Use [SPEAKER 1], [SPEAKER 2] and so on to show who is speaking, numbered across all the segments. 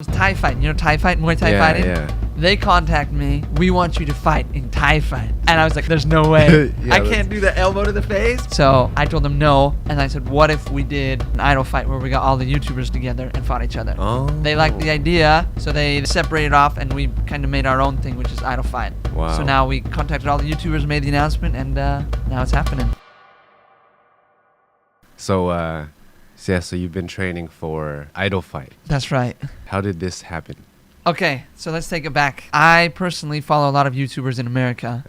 [SPEAKER 1] Thai fight, Thai fight, Muay Thai fighting.
[SPEAKER 2] Yeah.
[SPEAKER 1] They contact me. We want you to fight in Thai fight, and I was like, "There's no way. I can't do the elbow to the face." So I told them no, and I said, "What if we did an idol fight where we got all the YouTubers together and fought each other?"
[SPEAKER 2] Oh.
[SPEAKER 1] They liked the idea, so they separated off, and we kind of made our own thing, which is idol fight.
[SPEAKER 2] Wow.
[SPEAKER 1] So now we contacted all the YouTubers, made the announcement, and now it's happening.
[SPEAKER 2] So so you've been training for idol fight.
[SPEAKER 1] That's right.
[SPEAKER 2] How did this happen?
[SPEAKER 1] Okay, so let's take it back. I personally follow a lot of YouTubers in America,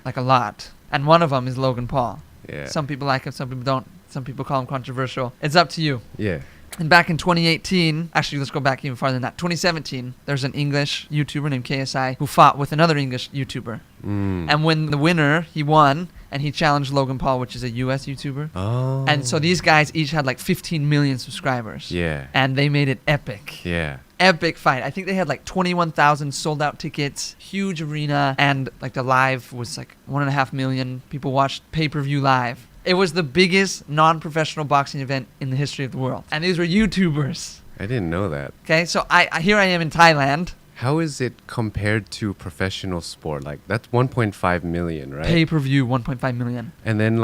[SPEAKER 1] like a lot. And one of them is Logan Paul.
[SPEAKER 2] Yeah.
[SPEAKER 1] Some people like him, some people don't. Some people call him controversial. It's up to you.
[SPEAKER 2] Yeah.
[SPEAKER 1] And back in 2018, actually let's go back even farther than that. 2017, there's an English YouTuber named KSI who fought with another English YouTuber. And when the winner, he won, and he challenged Logan Paul, which is a US YouTuber.
[SPEAKER 2] Oh.
[SPEAKER 1] And so these guys each had like 15 million subscribers.
[SPEAKER 2] Yeah.
[SPEAKER 1] And they made it epic.
[SPEAKER 2] Yeah.
[SPEAKER 1] Epic fight. I think they had like 21,000 sold out tickets, huge arena, and like the live was like 1.5 million people watched pay-per-view live. It was the biggest non-professional boxing event in the history of the world. And these were YouTubers.
[SPEAKER 2] I didn't know that.
[SPEAKER 1] Okay, so here I am in Thailand.
[SPEAKER 2] How is it compared to professional sport? Like that's 1.5 million, right?
[SPEAKER 1] Pay-per-view, 1.5 million.
[SPEAKER 2] And then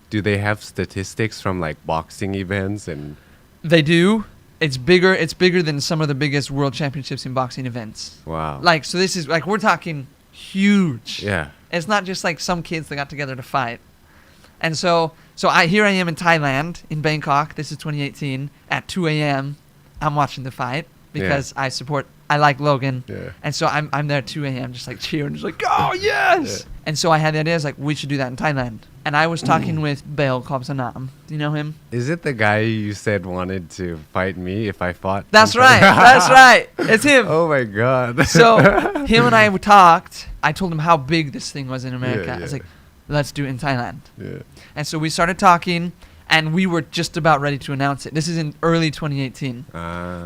[SPEAKER 2] do they have statistics from like boxing events and?
[SPEAKER 1] They do. It's bigger than some of the biggest world championships in boxing events.
[SPEAKER 2] Wow.
[SPEAKER 1] Like, so this is like, we're talking huge.
[SPEAKER 2] Yeah.
[SPEAKER 1] It's not just like some kids that got together to fight. And so here I am in Thailand, in Bangkok. This is 2018 at 2 a.m. I'm watching the fight because I like Logan.
[SPEAKER 2] Yeah.
[SPEAKER 1] And so I'm there at 2 a.m. just like cheering, just like, oh yes! Yeah. And so I had the idea, I was like, we should do that in Thailand. And I was talking with Bale Kobsanam. Do you know him?
[SPEAKER 2] Is it the guy you said wanted to fight me if I fought?
[SPEAKER 1] That's right. That's right. It's him.
[SPEAKER 2] Oh my God.
[SPEAKER 1] So him and I talked. I told him how big this thing was in America.
[SPEAKER 2] Yeah.
[SPEAKER 1] I was like, let's do it in Thailand.
[SPEAKER 2] Yeah.
[SPEAKER 1] And so we started talking, and we were just about ready to announce it. This is in early 2018.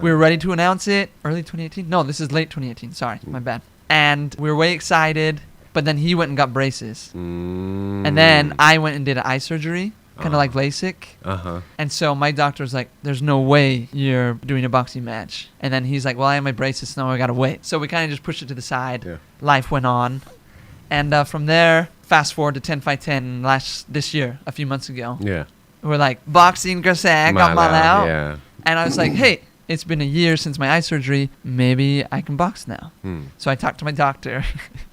[SPEAKER 1] We were ready to announce it. Early 2018? No, this is late 2018. Sorry, my bad. And we were way excited, but then he went and got braces. And then I went and did an eye surgery, kind of like LASIK. And so my doctor was like, there's no way you're doing a boxing match. And then he's like, well, I have my braces, so now I got to wait. So we kind of just pushed it to the side.
[SPEAKER 2] Yeah.
[SPEAKER 1] Life went on. And from there, fast forward to 10 Fight 10 this year, a few months ago.
[SPEAKER 2] Yeah.
[SPEAKER 1] We're like, boxing Grasag got mal out.
[SPEAKER 2] Yeah.
[SPEAKER 1] And I was like, hey, it's been a year since my eye surgery. Maybe I can box now. So I talked to my doctor.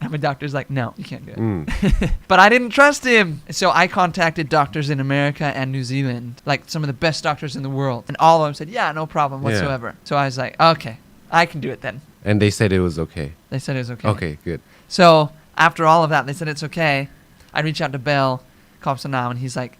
[SPEAKER 1] And my doctor's like, no, you can't do it. But I didn't trust him. So I contacted doctors in America and New Zealand, like some of the best doctors in the world. And all of them said, yeah, no problem whatsoever. So I was like, okay, I can do it then.
[SPEAKER 2] And they said it was okay.
[SPEAKER 1] They said it was okay.
[SPEAKER 2] Okay, good.
[SPEAKER 1] So after all of that, they said it's okay. I reached out to Bell Kobsanam, and he's like,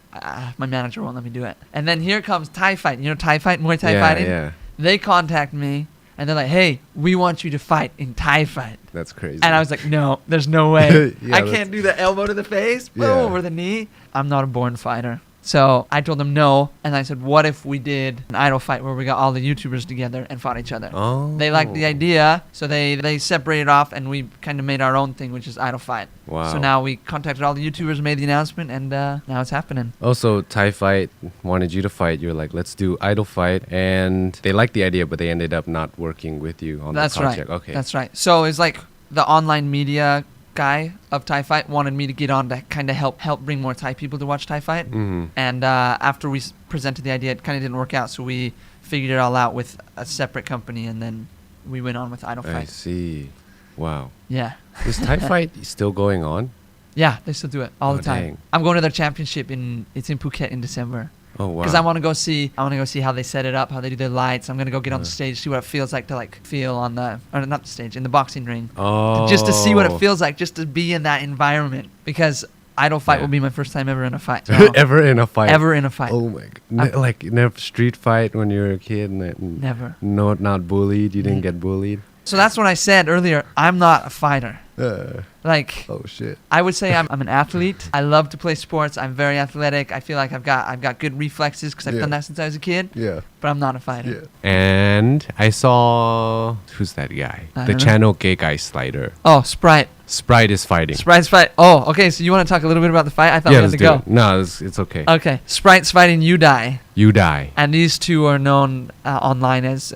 [SPEAKER 1] my manager won't let me do it. And then here comes Thai fight. Thai fight, Muay Thai fighting?
[SPEAKER 2] Yeah.
[SPEAKER 1] They contact me, and they're like, hey, we want you to fight in Thai fight.
[SPEAKER 2] That's crazy.
[SPEAKER 1] And I was like, no, there's no way.
[SPEAKER 2] Yeah,
[SPEAKER 1] I can't do the elbow to the face, over the knee. I'm not a born fighter. So I told them no, and I said, what if we did an idol fight where we got all the YouTubers together and fought each other?
[SPEAKER 2] Oh.
[SPEAKER 1] They liked the idea, so they separated off, and we kind of made our own thing, which is idol fight.
[SPEAKER 2] Wow.
[SPEAKER 1] So now we contacted all the YouTubers, made the announcement, and now it's happening.
[SPEAKER 2] Also, Thai Fight wanted you to fight. You're like, let's do idol fight. And they liked the idea, but they ended up not working with you on the project.
[SPEAKER 1] Right.
[SPEAKER 2] Okay.
[SPEAKER 1] That's right. So it's like the online media guy of Thai Fight wanted me to get on to kind of help bring more Thai people to watch Thai Fight. And after we presented the idea, it kind of didn't work out, so we figured it all out with a separate company, and then we went on with idol fight.
[SPEAKER 2] I see. Wow.
[SPEAKER 1] Yeah.
[SPEAKER 2] Is Thai Fight still going on?
[SPEAKER 1] Yeah, they still do it all the time.
[SPEAKER 2] Dang.
[SPEAKER 1] I'm going to their championship it's in Phuket in December.
[SPEAKER 2] Oh wow.
[SPEAKER 1] Because I want to go see how they set it up, how they do their lights. I'm gonna go get on the stage, see what it feels like to feel on not the stage, in the boxing ring.
[SPEAKER 2] Oh.
[SPEAKER 1] Just to see what it feels like, just to be in that environment. Because idol fight will be my first time ever in a fight. So
[SPEAKER 2] Ever in a fight?
[SPEAKER 1] Ever in a fight.
[SPEAKER 2] Oh my God. Never street fight when you were a kid?
[SPEAKER 1] Never.
[SPEAKER 2] No, not bullied? You didn't get bullied?
[SPEAKER 1] So that's what I said earlier. I'm not a fighter.
[SPEAKER 2] Oh shit.
[SPEAKER 1] I would say I'm an athlete. I love to play sports. I'm very athletic. I feel like I've got good reflexes because I've done that since I was a kid.
[SPEAKER 2] Yeah.
[SPEAKER 1] But I'm not a fighter.
[SPEAKER 2] Yeah. And I saw, who's that guy? The channel Gay Guy Slider.
[SPEAKER 1] Oh, Sprite.
[SPEAKER 2] Sprite is fighting.
[SPEAKER 1] Sprite's fight. Oh, okay. So you want to talk a little bit about the fight? I thought we had to go.
[SPEAKER 2] No, it's okay.
[SPEAKER 1] Okay. Sprite's fighting You Die.
[SPEAKER 2] You Die.
[SPEAKER 1] And these two are known online as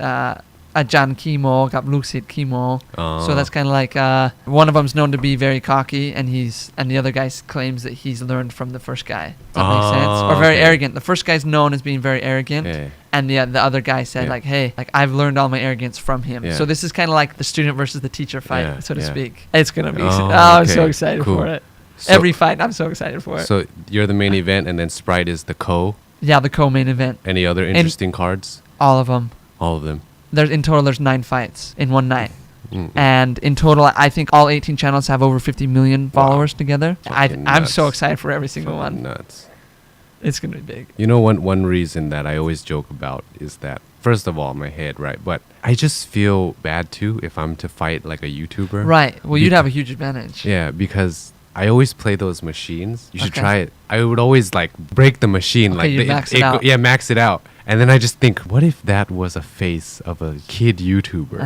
[SPEAKER 1] อาจารย์ขี้โมกับลูกศิษย์ขี้โม
[SPEAKER 2] Oh.
[SPEAKER 1] So that's kind of like one of them's known to be very cocky, and the other guy claims that he's learned from the first guy. Does that make sense? Or very
[SPEAKER 2] okay.
[SPEAKER 1] arrogant. The first guy's known as being very arrogant,
[SPEAKER 2] Yeah.
[SPEAKER 1] and the other guy said
[SPEAKER 2] Yeah.
[SPEAKER 1] like, hey, like I've learned all my arrogance from him.
[SPEAKER 2] Yeah.
[SPEAKER 1] So this is kind of like the student versus the teacher fight,
[SPEAKER 2] Yeah,
[SPEAKER 1] so to
[SPEAKER 2] yeah.
[SPEAKER 1] speak. It's gonna be.
[SPEAKER 2] Oh,
[SPEAKER 1] I'm so
[SPEAKER 2] okay.
[SPEAKER 1] excited
[SPEAKER 2] Cool.
[SPEAKER 1] for it.
[SPEAKER 2] So-
[SPEAKER 1] Every fight, I'm so excited for it.
[SPEAKER 2] So you're the main event, and then Sprite is the co.
[SPEAKER 1] Yeah, the co-main event.
[SPEAKER 2] Any other interesting cards?
[SPEAKER 1] All of them.
[SPEAKER 2] All of them.
[SPEAKER 1] In total, there's 9 fights in one night.
[SPEAKER 2] Mm.
[SPEAKER 1] And in total, I think all 18 channels have over 50 million followers together.
[SPEAKER 2] Fucking
[SPEAKER 1] I'm
[SPEAKER 2] nuts.
[SPEAKER 1] so excited for every single
[SPEAKER 2] Fucking
[SPEAKER 1] one.
[SPEAKER 2] Nuts.
[SPEAKER 1] It's going to be big.
[SPEAKER 2] You know, one reason that I always joke about is that, first of all, my head, right? But I just feel bad too if I'm to fight like a YouTuber.
[SPEAKER 1] Right. Well, you'd have a huge advantage.
[SPEAKER 2] Yeah, because I always play those machines. You should
[SPEAKER 1] Okay.
[SPEAKER 2] try it. I would always like break the machine.
[SPEAKER 1] Okay,
[SPEAKER 2] Like
[SPEAKER 1] you max it out.
[SPEAKER 2] Yeah, max it out. And then I just think, what if that was a face of a kid YouTuber?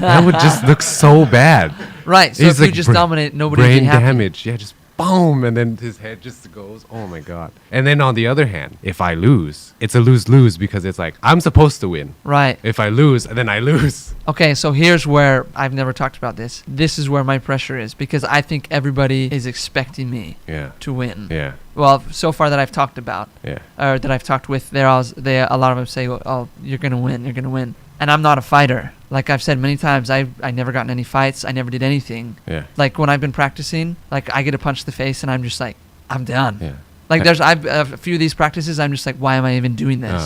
[SPEAKER 2] That would just look so bad.
[SPEAKER 1] Right. So
[SPEAKER 2] It's
[SPEAKER 1] if you
[SPEAKER 2] like
[SPEAKER 1] just dominate, nobody would
[SPEAKER 2] brain
[SPEAKER 1] be happy.
[SPEAKER 2] damage. Yeah, just boom, and then his head just goes. Oh my god. And then on the other hand, if I lose, it's a lose-lose because it's like I'm supposed to win.
[SPEAKER 1] Right.
[SPEAKER 2] If I lose, then I lose.
[SPEAKER 1] Okay, so here's where I've never talked about this. This is where my pressure is because I think everybody is expecting me
[SPEAKER 2] Yeah.
[SPEAKER 1] to win.
[SPEAKER 2] Yeah.
[SPEAKER 1] Well, so far that I've talked about,
[SPEAKER 2] Yeah.
[SPEAKER 1] or that I've talked with, a lot of them say, "Oh, you're gonna win. You're gonna win." And I'm not a fighter. Like I've said many times, I never got in any fights. I never did anything.
[SPEAKER 2] Yeah.
[SPEAKER 1] Like when I've been practicing, like I get a punch to the face and I'm just like, I'm done.
[SPEAKER 2] Yeah.
[SPEAKER 1] Like a few of these practices, I'm just like, why am I even doing this?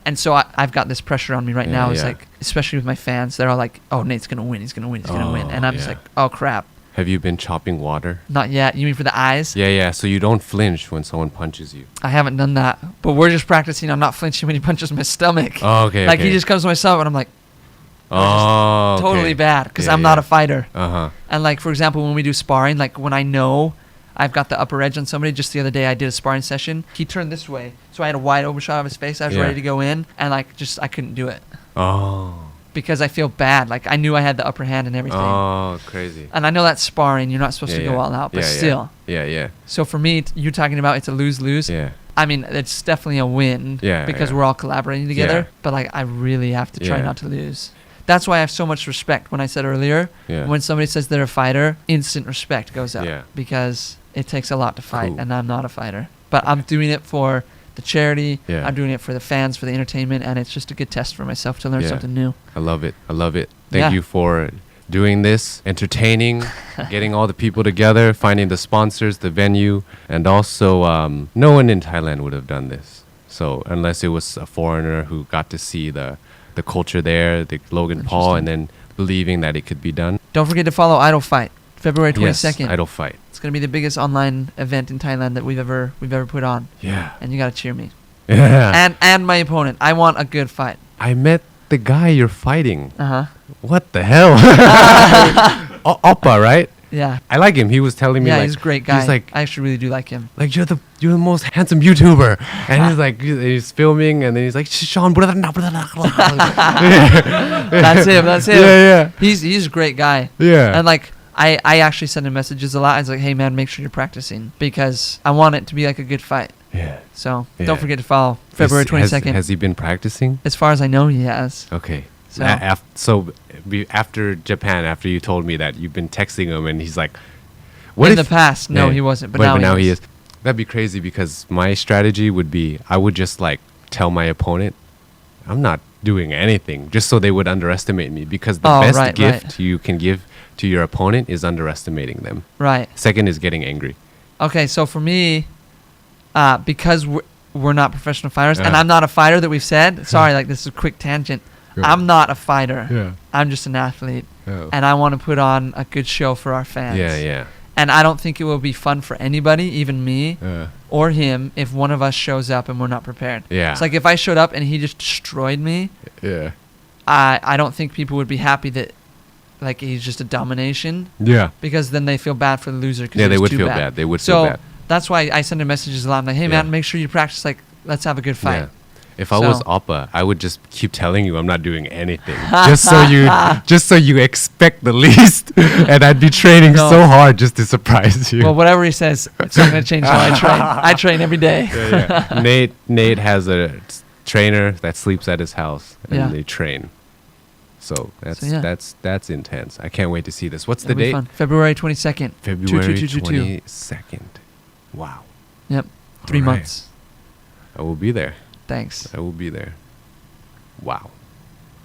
[SPEAKER 1] And so I've got this pressure on me right now. It's like, especially with my fans, they're all like, oh, Nate's gonna win. He's gonna win. He's gonna win. And I'm just
[SPEAKER 2] yeah.
[SPEAKER 1] like, oh crap.
[SPEAKER 2] Have you been chopping water?
[SPEAKER 1] Not yet. You mean for the eyes?
[SPEAKER 2] Yeah, yeah. So you don't flinch when someone punches you.
[SPEAKER 1] I haven't done that. But we're just practicing. I'm not flinching when he punches my stomach.
[SPEAKER 2] Oh, okay.
[SPEAKER 1] Like
[SPEAKER 2] okay.
[SPEAKER 1] he just comes to my stomach and I'm like,
[SPEAKER 2] Oh,
[SPEAKER 1] totally
[SPEAKER 2] okay.
[SPEAKER 1] bad because
[SPEAKER 2] Yeah,
[SPEAKER 1] I'm not
[SPEAKER 2] yeah.
[SPEAKER 1] a fighter.
[SPEAKER 2] Uh-huh.
[SPEAKER 1] And like for example, when we do sparring, like when I know I've got the upper edge on somebody, just the other day I did a sparring session. He turned this way, so I had a wide open shot of his face. I was
[SPEAKER 2] Yeah.
[SPEAKER 1] ready to go in, and like I couldn't do it
[SPEAKER 2] Oh.
[SPEAKER 1] because I feel bad. Like I knew I had the upper hand and everything.
[SPEAKER 2] Oh, crazy.
[SPEAKER 1] And I know that's sparring. You're not supposed to go all out, but
[SPEAKER 2] yeah,
[SPEAKER 1] still.
[SPEAKER 2] Yeah, yeah.
[SPEAKER 1] So for me, you're talking about it's a lose-lose.
[SPEAKER 2] Yeah.
[SPEAKER 1] I mean, it's definitely a win
[SPEAKER 2] Yeah,
[SPEAKER 1] because
[SPEAKER 2] yeah.
[SPEAKER 1] we're all collaborating together.
[SPEAKER 2] Yeah.
[SPEAKER 1] But like, I really have to try
[SPEAKER 2] Yeah.
[SPEAKER 1] not to lose. That's why I have so much respect. When I said earlier,
[SPEAKER 2] Yeah.
[SPEAKER 1] when somebody says they're a fighter, instant respect goes up
[SPEAKER 2] Yeah.
[SPEAKER 1] because it takes a lot to fight,
[SPEAKER 2] Cool.
[SPEAKER 1] and I'm not a fighter. But I'm doing it for the charity.
[SPEAKER 2] Yeah.
[SPEAKER 1] I'm doing it for the fans, for the entertainment, and it's just a good test for myself to learn
[SPEAKER 2] Yeah.
[SPEAKER 1] something new.
[SPEAKER 2] I love it. I love it. Thank
[SPEAKER 1] Yeah.
[SPEAKER 2] you for doing this, entertaining, getting all the people together, finding the sponsors, the venue, and also no one in Thailand would have done this. So unless it was a foreigner who got to see the culture there, the Logan Paul, and then believing that it could be done.
[SPEAKER 1] Don't forget to follow Idol Fight, February
[SPEAKER 2] Yes,
[SPEAKER 1] 22nd.
[SPEAKER 2] Idol Fight.
[SPEAKER 1] It's gonna be the biggest online event in Thailand that we've ever put on,
[SPEAKER 2] Yeah.
[SPEAKER 1] and you gotta cheer me.
[SPEAKER 2] Yeah.
[SPEAKER 1] And my opponent. I want a good fight.
[SPEAKER 2] I met the guy you're fighting.
[SPEAKER 1] Uh-huh.
[SPEAKER 2] What the hell? Oppa, right?
[SPEAKER 1] Yeah.
[SPEAKER 2] I like him. He was telling me
[SPEAKER 1] Yeah,
[SPEAKER 2] like
[SPEAKER 1] he's a great guy.
[SPEAKER 2] He's like
[SPEAKER 1] I actually really do like him.
[SPEAKER 2] you're the most handsome YouTuber, and he's like he's filming, and then he's like Sean.
[SPEAKER 1] That's him. That's him.
[SPEAKER 2] Yeah,
[SPEAKER 1] He's a great guy.
[SPEAKER 2] yeah.
[SPEAKER 1] And like I actually send him messages a lot. I was like, hey man, make sure you're practicing because I want it to be like a good fight.
[SPEAKER 2] Yeah.
[SPEAKER 1] So
[SPEAKER 2] Yeah.
[SPEAKER 1] don't forget to follow February 22nd.
[SPEAKER 2] Has he been practicing?
[SPEAKER 1] As far as I know, he has.
[SPEAKER 2] Okay.
[SPEAKER 1] So-
[SPEAKER 2] After Japan, after you told me that you've been texting him, and he's like,
[SPEAKER 1] In the past, no, he wasn't, but now he is.
[SPEAKER 2] That'd be crazy because my strategy would be I would just like tell my opponent I'm not doing anything just so they would underestimate me because the
[SPEAKER 1] Oh,
[SPEAKER 2] best
[SPEAKER 1] right,
[SPEAKER 2] gift
[SPEAKER 1] right.
[SPEAKER 2] you can give to your opponent is underestimating them.
[SPEAKER 1] Right.
[SPEAKER 2] Second is getting angry.
[SPEAKER 1] Okay, so for me, because we're not professional fighters, and
[SPEAKER 2] Yeah.
[SPEAKER 1] I'm not a fighter that we've said. Sorry, like this is a quick tangent.
[SPEAKER 2] Go.
[SPEAKER 1] I'm not a fighter.
[SPEAKER 2] Yeah.
[SPEAKER 1] I'm just an athlete,
[SPEAKER 2] Oh.
[SPEAKER 1] and I want to put on a good show for our fans.
[SPEAKER 2] Yeah, yeah.
[SPEAKER 1] And I don't think it will be fun for anybody, even me or him, if one of us shows up and we're not prepared.
[SPEAKER 2] Yeah.
[SPEAKER 1] It's like if I showed up and he just destroyed me,
[SPEAKER 2] Yeah.
[SPEAKER 1] I don't think people would be happy that like he's just a domination,
[SPEAKER 2] Yeah.
[SPEAKER 1] because then they feel bad for the loser. 'Cause
[SPEAKER 2] Yeah,
[SPEAKER 1] he
[SPEAKER 2] they
[SPEAKER 1] was
[SPEAKER 2] would
[SPEAKER 1] too
[SPEAKER 2] feel
[SPEAKER 1] bad.
[SPEAKER 2] bad. They would
[SPEAKER 1] So
[SPEAKER 2] feel bad.
[SPEAKER 1] that's why I send him messages a lot. I'm like, hey
[SPEAKER 2] Yeah.
[SPEAKER 1] man, make sure you practice. Like, let's have a good fight.
[SPEAKER 2] Yeah. If I was
[SPEAKER 1] So-
[SPEAKER 2] Oppa, I would just keep telling you I'm not doing anything, just so you expect the least, and I'd be training
[SPEAKER 1] No.
[SPEAKER 2] so hard just to surprise you.
[SPEAKER 1] Well, whatever he says, it's not gonna change how I train. I train every day.
[SPEAKER 2] Yeah, yeah. Nate has a trainer that sleeps at his house, and
[SPEAKER 1] Yeah.
[SPEAKER 2] they train. So that's
[SPEAKER 1] So, yeah.
[SPEAKER 2] that's intense. I can't wait to see this. What's the
[SPEAKER 1] It'll be
[SPEAKER 2] date?
[SPEAKER 1] fun. February 22nd.
[SPEAKER 2] February
[SPEAKER 1] 2222.
[SPEAKER 2] 22nd. Wow.
[SPEAKER 1] Yep. 3
[SPEAKER 2] All right.
[SPEAKER 1] months.
[SPEAKER 2] I will be there.
[SPEAKER 1] Thanks.
[SPEAKER 2] I will be there. Wow.